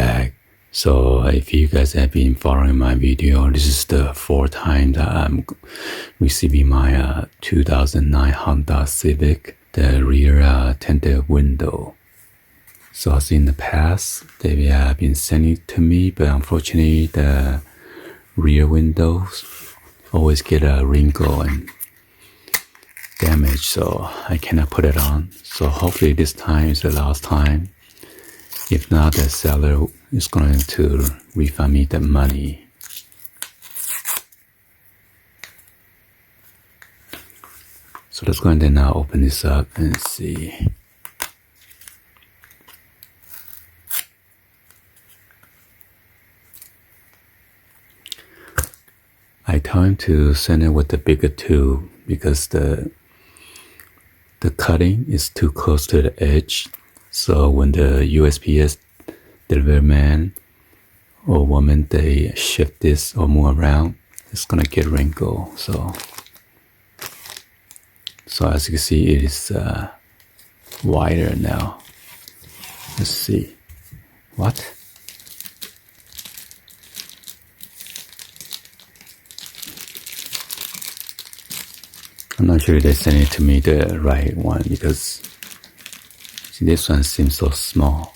back. So if you guys have been following my video, this is the fourth time that I'm receiving my 2009 Honda Civic, the rear tinted window. So as in the past, they have been sending it to me, but unfortunately the rear windows always get a wrinkle and damage, so I cannot put it on. So hopefully this time is the last time. If not, the seller is going to refund me the money. So let's go ahead and now open this up and see. I tell him to send it with the bigger tube because the cutting is too close to the edge. So when the USPS delivery man or woman, they shift this or move around, it's gonna get wrinkled. So as you can see, it is wider now. Let's see. What? I'm not sure they sent it to me the right one because see, this one seems so small.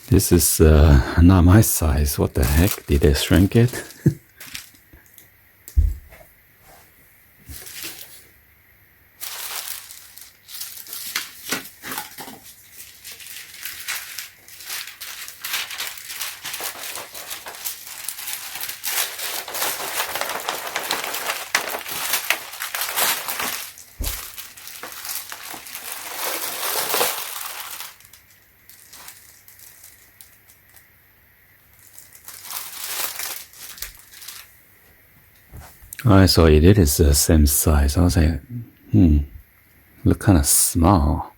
This is not my size. What the heck? Did they shrink it? Alright, so it is the same size. I was like, look kind of small.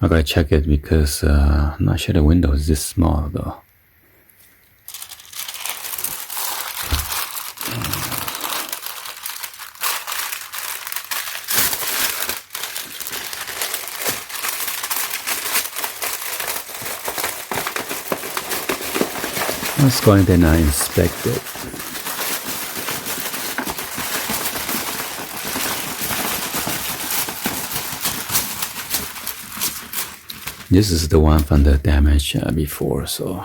I gotta check it because I'm not sure the window is this small though. Let's go ahead and inspect it. This is the one from the damage before, so.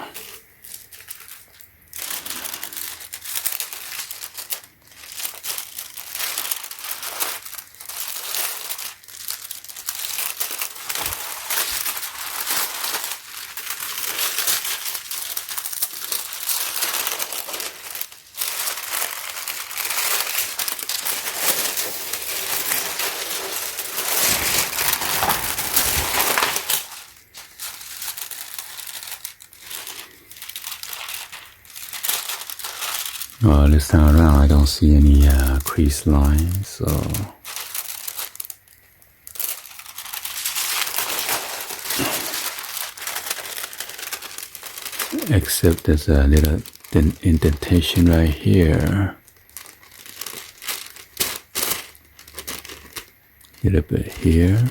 Well, this time around I don't see any crease lines, so except there's a little indentation right here, a little bit here.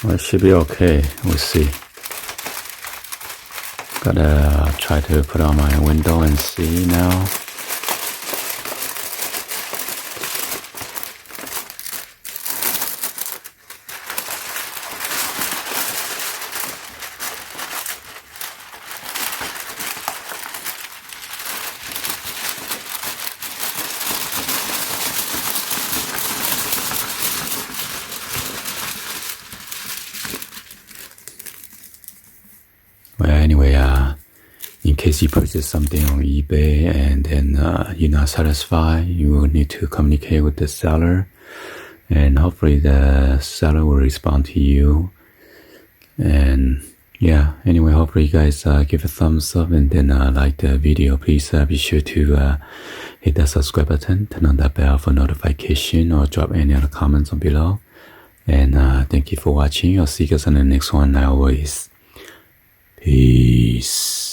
Well, it should be okay. We'll see. Gotta try to put on my window and see now. Well, anyway, in case you purchase something on eBay and then you're not satisfied, you will need to communicate with the seller, and hopefully the seller will respond to you. And yeah, anyway, hopefully you guys give a thumbs up and then like the video. Please be sure to hit that subscribe button, turn on that bell for notification, or drop any other comments on below. And thank you for watching. I'll see you guys on the next one. Always. Peace.